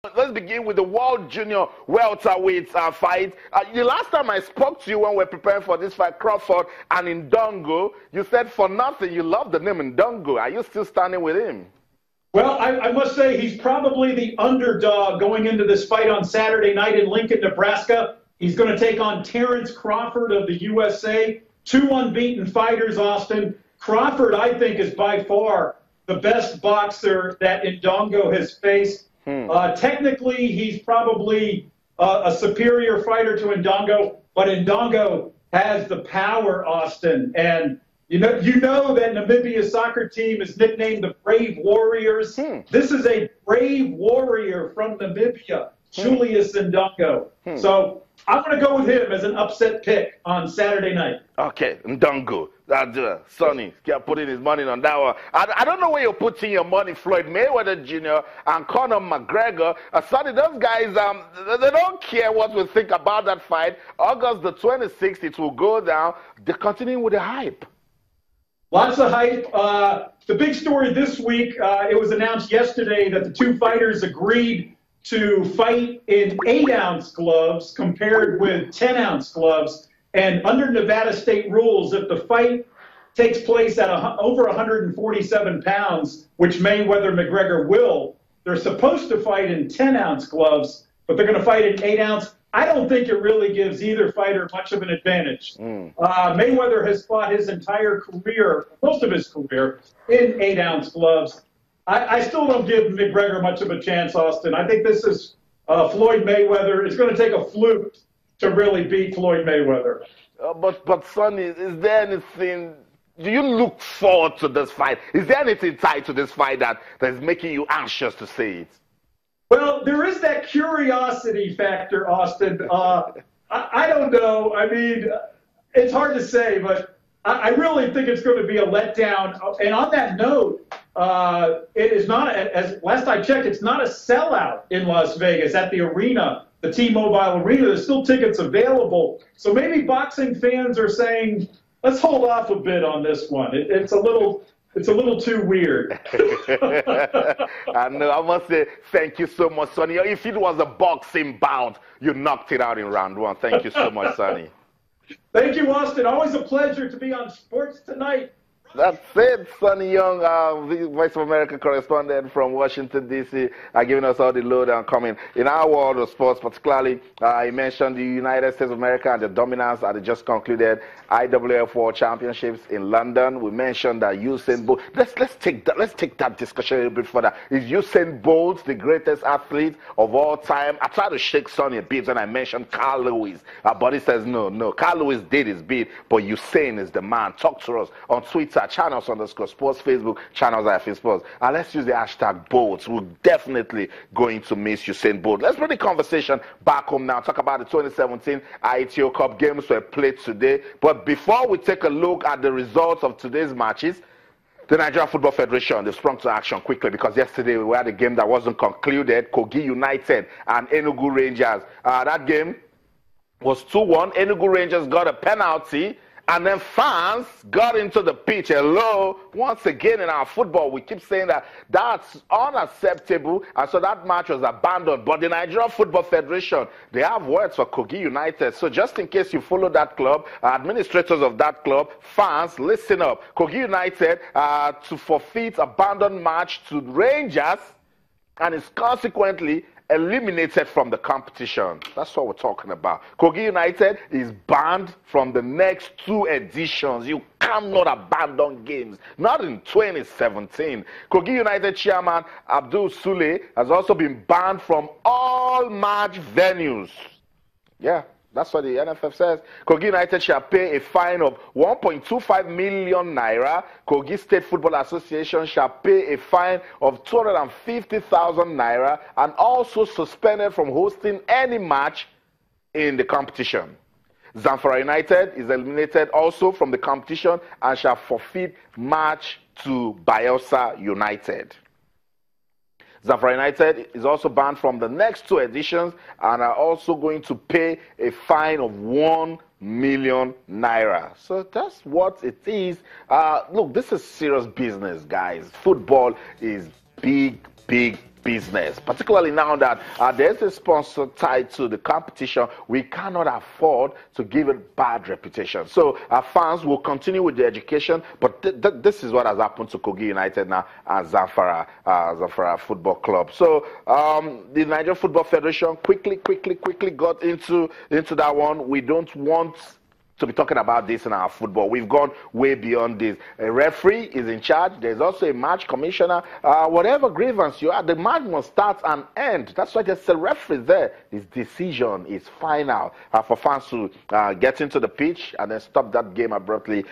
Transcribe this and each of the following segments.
Let's begin with the World Junior welterweight fight. The last time I spoke to you when we were preparing for this fight, Crawford and Ndongo, you said for nothing you love the name Ndongo. Are you still standing with him? Well, I must say he's probably the underdog going into this fight on Saturday night in Lincoln, Nebraska. He's going to take on Terrence Crawford of the USA. Two unbeaten fighters, Austin. Crawford, I think, is by far the best boxer that Ndongo has faced. Technically, he's probably a superior fighter to Ndongo, but Ndongo has the power, Austin. And you know that Namibia's soccer team is nicknamed the Brave Warriors. This is a brave warrior from Namibia, Julius Ndongo. So I'm going to go with him as an upset pick on Saturday night. Okay, Ndongo. Sonny, putting his money on that one. I don't know where you're putting your money, Floyd Mayweather Jr. and Conor McGregor. Sonny, those guys, they don't care what we think about that fight. August the 26th, it will go down. They're continuing with the hype. Lots of hype. The big story this week, it was announced yesterday that the two fighters agreed to fight in 8-ounce gloves compared with 10-ounce gloves. And under Nevada state rules, if the fight takes place at over 147 pounds, which Mayweather McGregor will, they're supposed to fight in 10-ounce gloves, but they're going to fight in 8-ounce. I don't think it really gives either fighter much of an advantage. Mayweather has fought his entire career, most of his career, in 8-ounce gloves. I still don't give McGregor much of a chance, Austin. I think this is Floyd Mayweather. It's going to take a fluke to really beat Floyd Mayweather. But Sonny, is there anything, do you look forward to this fight? Is there anything tied to this fight that is making you anxious to see it? Well, there is that curiosity factor, Austin. I don't know. I mean, it's hard to say, but I really think it's going to be a letdown. And on that note, it is not, as last I checked, it's not a sellout in Las Vegas at the arena. The T-Mobile Arena, there's still tickets available. So maybe boxing fans are saying, let's hold off a bit on this one. It's a little too weird. I know. I must say thank you so much, Sonny. If it was a boxing bout, you knocked it out in round one. Thank you so much, Sonny. Thank you, Austin. Always a pleasure to be on Sports Tonight. That's it. Sonny Young, Voice of America correspondent from Washington, D.C., giving us all the lowdown coming in our world of sports, particularly. He mentioned the United States of America and the dominance at the just concluded IAAF World Championships in London. We mentioned that Usain Bolt. Let's take that discussion a little bit further. Is Usain Bolt the greatest athlete of all time? I tried to shake Sonny a bit when I mentioned Carl Lewis, but he says no. Carl Lewis did his bit, but Usain is the man. Talk to us on Twitter. Channels_sports, Facebook, channels IAAF Sports. And let's use the hashtag Bolt. We're definitely going to miss Usain Bolt. Let's bring the conversation back home now. Talk about the 2017 IATO Cup games were played today. But before we take a look at the results of today's matches, the Nigeria Football Federation, they've sprung to action quickly because yesterday we had a game that wasn't concluded. Kogi United and Enugu Rangers. That game was 2-1. Enugu Rangers got a penalty. And then fans got into the pitch. Hello, once again in our football, we keep saying that that's unacceptable. And so that match was abandoned. But the Nigeria Football Federation, they have words for Kogi United. So just in case you follow that club, administrators of that club, fans, listen up. Kogi United to forfeit abandoned match to Rangers and is consequently eliminated from the competition. That's what we're talking about. Kogi United is banned from the next 2 editions. You cannot abandon games. Not in 2017. Kogi United chairman Abdul Sule has also been banned from all match venues. Yeah. That's what the NFF says. Kogi United shall pay a fine of 1.25 million naira. Kogi State Football Association shall pay a fine of 250,000 naira and also suspended from hosting any match in the competition. Zamfara United is eliminated also from the competition and shall forfeit match to Bayelsa United. Zamfara United is also banned from the next 2 editions and are also going to pay a fine of 1 million naira. So that's what it is. Look, this is serious business, guys. Football is big, big business, particularly now that there's a sponsor tied to the competition. We cannot afford to give it bad reputation. So our fans will continue with the education, but this is what has happened to Kogi United now and Zamfara Football Club. So the Nigerian Football Federation quickly got into that one. We don't want to be talking about this in our football. We've gone way beyond this. A referee is in charge. There's also a match commissioner. Whatever grievance you have, the match must start and end. That's why there's a referee there. His decision is final. For fans to get into the pitch and then stop that game abruptly,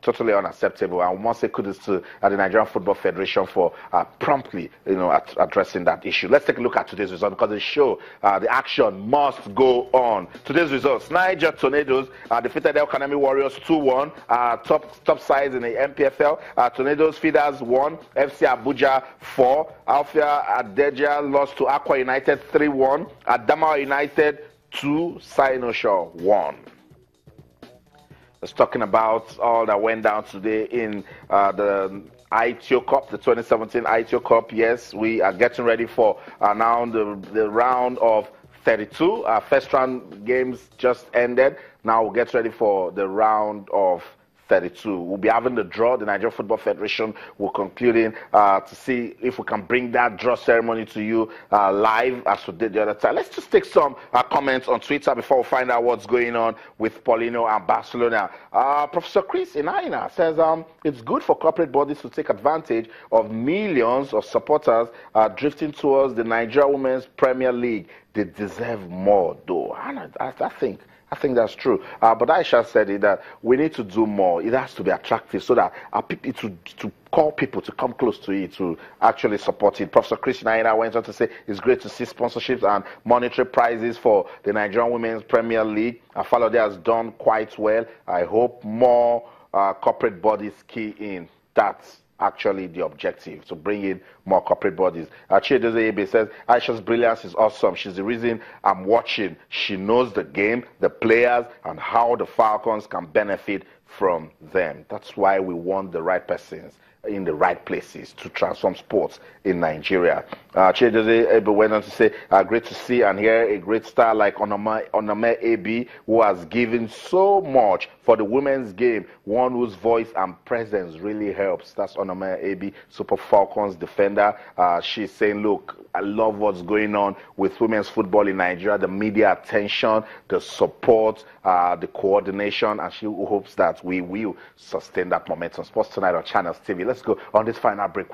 totally unacceptable. And we must say kudos to the Nigerian Football Federation for promptly, addressing that issue. Let's take a look at today's result because the show, the action must go on. Today's results: Niger Tornadoes defeated El Kanemi Warriors 2-1. Top sides in the MPFL. Tornadoes Feeders 1. FC Abuja 4. Alfia Adeja lost to Aqua United 3-1. Adamawa United 2. Sinoshaw 1. Let's talking about all that went down today in the ITO Cup, the 2017 ITO Cup. Yes, we are getting ready for now the round of 32. First round games just ended. Now we'll get ready for the round of 32. We'll be having the draw. The Nigerian Football Federation will concluding to see if we can bring that draw ceremony to you live as we did the other time. Let's just take some comments on Twitter before we find out what's going on with Paulino and Barcelona. Professor Chris Inaina says it's good for corporate bodies to take advantage of millions of supporters drifting towards the Nigeria Women's Premier League. They deserve more, though. I think that's true. But Aisha said it, that we need to do more. It has to be attractive so that to call people to come close to it, to actually support it. Professor Chris Naina went on to say it's great to see sponsorships and monetary prizes for the Nigerian Women's Premier League. Falode has done quite well. I hope more corporate bodies key in. That's actually the objective, to bring in more corporate bodies. Chidoze Ebe says Aisha's brilliance is awesome. She's the reason I'm watching. She knows the game, the players, and how the Falcons can benefit from them. That's why we want the right persons in the right places to transform sports in Nigeria. Chidoze Ebe went on to say, great to see and hear a great star like Onome Ebi, who has given so much for the women's game, one whose voice and presence really helps. That's Onome Ebi, Super Falcons defender. She's saying, look, I love what's going on with women's football in Nigeria, the media attention, the support, the coordination, and she hopes that we will sustain that momentum. Sports Tonight on Channels TV. Let's go on this final break.